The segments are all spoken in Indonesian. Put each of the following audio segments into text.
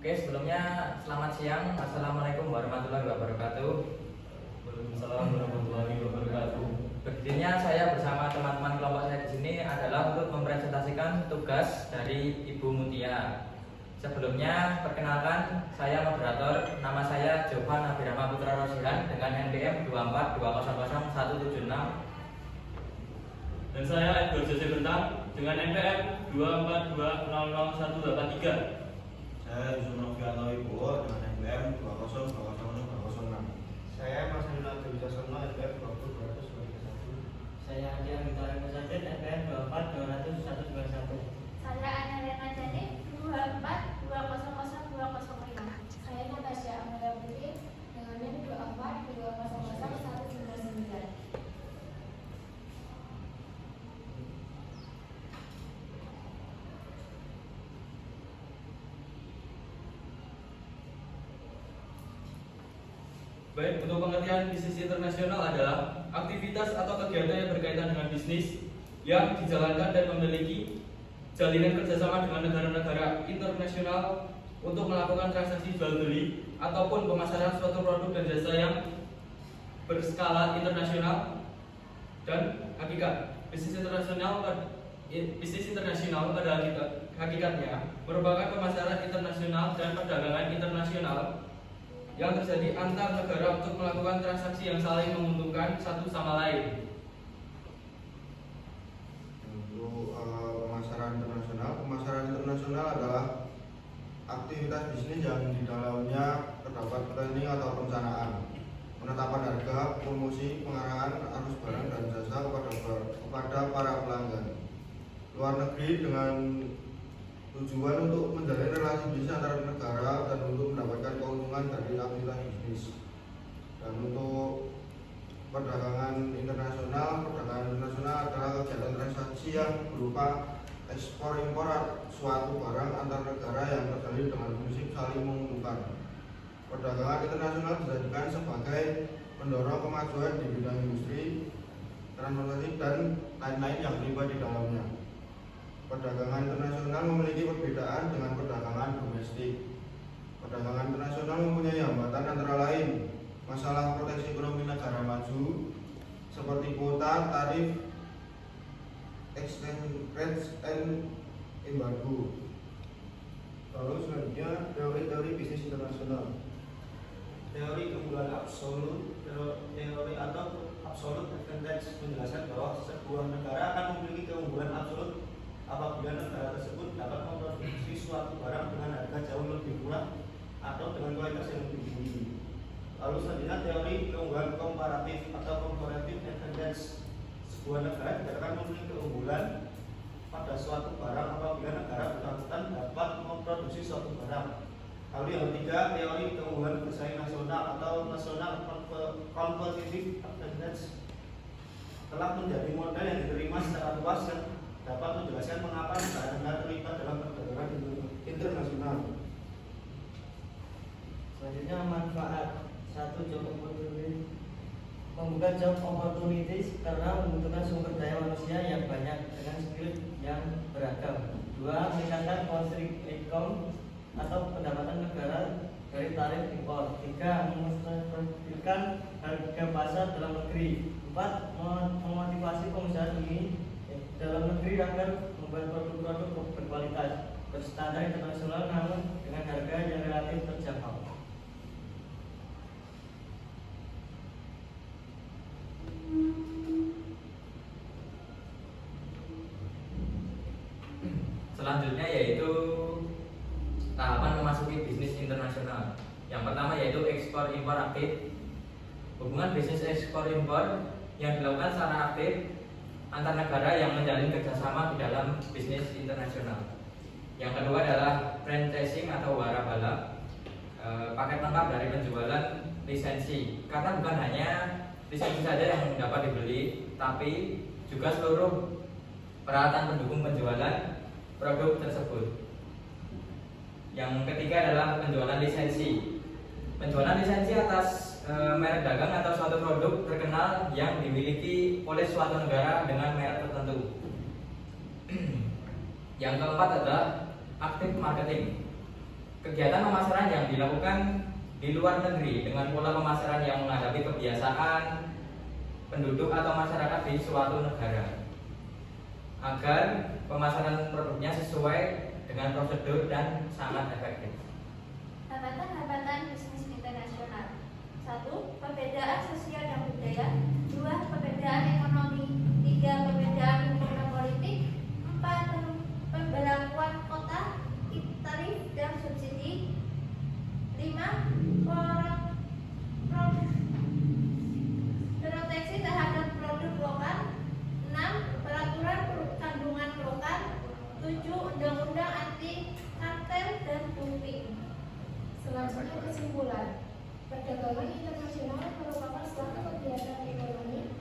Oke, sebelumnya selamat siang. Assalamualaikum warahmatullahi wabarakatuh. Waalaikumsalam warahmatullahi wabarakatuh. Berdirinya saya bersama teman-teman kelompok saya di sini adalah untuk mempresentasikan tugas dari Ibu Mutia. Sebelumnya, perkenalkan, saya moderator. Nama saya Jovan Abirama Putra Rosihan dengan NPM 242000176. Dan saya Edward Jose Bentang dengan NPM 242000183. Saya Yusuf Novianto Ibowo dengan NPM 20206. Saya Mas Nino Wijasono NPM 20221. Saya Andi Anggita Musajid NPM 2420191. Saya Anna Jani 242000205. Saya Natasha Amelia Putri dengan NIM 242000199. Baik, untuk pengertian bisnis internasional adalah aktivitas atau kegiatan yang berkaitan dengan bisnis yang dijalankan dan memiliki jalinan kerjasama dengan negara-negara internasional untuk melakukan transaksi jual beli ataupun pemasaran suatu produk dan jasa yang berskala internasional. Dan hakikat bisnis internasional pada hakikatnya merupakan pemasaran internasional dan perdagangan internasional yang terjadi antar negara untuk melakukan transaksi yang saling menguntungkan satu sama lain. Untuk pemasaran internasional adalah aktivitas bisnis yang di dalamnya terdapat planning atau perencanaan, penetapan harga, promosi, pengarahan arus barang dan jasa kepada para pelanggan luar negeri dengan tujuan untuk menjalin relasi bisnis antar negara dan untuk mendapatkan keuntungan dari aktivitas bisnis. Dan untuk perdagangan internasional adalah kegiatan transaksi yang berupa ekspor impor suatu barang antar negara yang terjalin dengan prinsip saling menguntungkan. Perdagangan internasional dijadikan sebagai pendorong kemajuan di bidang industri, transportasi dan lain-lain yang terlibat di dalamnya. Perdagangan internasional memiliki perbedaan dengan perdagangan domestik. Perdagangan internasional mempunyai hambatan antara lain masalah proteksi ekonomi negara maju seperti kuota, tarif, exchange rates, and embargo. Lalu selanjutnya teori-teori bisnis internasional. Teori keunggulan absolut, teori atau absolute advantage menjelaskan bahwa sebuah negara akan memiliki keunggulan absolut apabila negara tersebut dapat memproduksi suatu barang dengan harga jauh lebih murah atau dengan kualitas yang lebih tinggi. Lalu selanjutnya teori keunggulan komparatif atau comparative advantage. Sebuah negara tidak akan memiliki keunggulan pada suatu barang apabila negara bersangkutan dapat memproduksi suatu barang. Lalu yang ketiga, teori keunggulan bersaing nasional atau national competitive advantage telah menjadi model yang diterima secara luas yang dapat menjelaskan mengapa negara terlibat dalam perdagangan internasional. Selanjutnya manfaat. Satu, job opportunity. Membuka job opportunities karena membutuhkan sumber daya manusia yang banyak dengan skill yang beragam. Dua, meningkatkan consumer income atau pendapatan negara dari tarif impor. Tiga, menstabilkan harga pasar dalam negeri. Empat, memotivasi pengusaha ini dalam negeri agar membuat produk-produk berkualitas, berstandar internasional namun dengan harga yang relatif terjangkau. Selanjutnya yaitu tahapan memasuki bisnis internasional. Yang pertama yaitu ekspor impor aktif. Hubungan bisnis ekspor impor yang dilakukan secara aktif antar negara yang menjalin kerjasama di dalam bisnis internasional. Yang kedua adalah franchising atau warabala, paket lengkap dari penjualan lisensi. Karena bukan hanya lisensi saja yang dapat dibeli, tapi juga seluruh peralatan pendukung penjualan produk tersebut. Yang ketiga adalah penjualan lisensi. Penjualan lisensi atas merek dagang atau suatu produk terkenal yang dimiliki oleh suatu negara dengan merek tertentu. Yang keempat adalah active marketing. kegiatan pemasaran yang dilakukan di luar negeri dengan pola pemasaran yang menghadapi kebiasaan penduduk atau masyarakat di suatu negara agar pemasaran produknya sesuai dengan prosedur dan sangat efektif. Hambatan-hambatan bisnis internasional. 1. Perbedaan sosial dan budaya. 2. Perbedaan ekonomi. 3. Perbedaan hukum dan politik. 4. Pemberlakuan kota, tarif dan subsidi. 5. Proteksi terhadap produk lokal. 6. Peraturan kandungan lokal. 7. Undang-undang anti kartel dan dumping. Selanjutnya kesimpulan. Perdagangan internasional merupakan suatu kegiatan ekonomi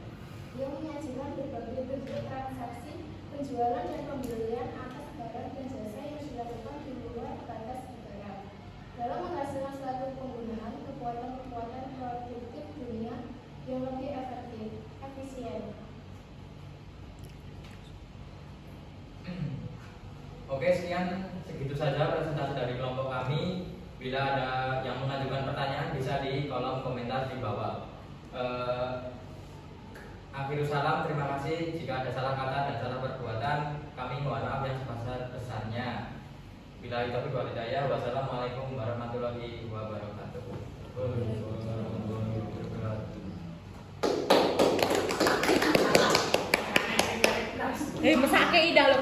yang menyajikan berbagai bentuk transaksi penjualan dan pembelian atas barang dan jasa yang dilakukan di luar batas negara dalam menghasilkan suatu penggunaan kekuatan-kekuatan produktif dunia yang lebih efisien. Oke, segitu saja presentasi dari kelompok kami. Bila ada yang mengajukan pertanyaan bisa di kolom komentar di bawah. Akhirul salam, terima kasih. Jika ada salah kata dan salah perbuatan, kami mohon maaf yang sebesar-besarnya. Bila itu wal hidayah, wassalamualaikum warahmatullahi wabarakatuh. Mesake indah loh.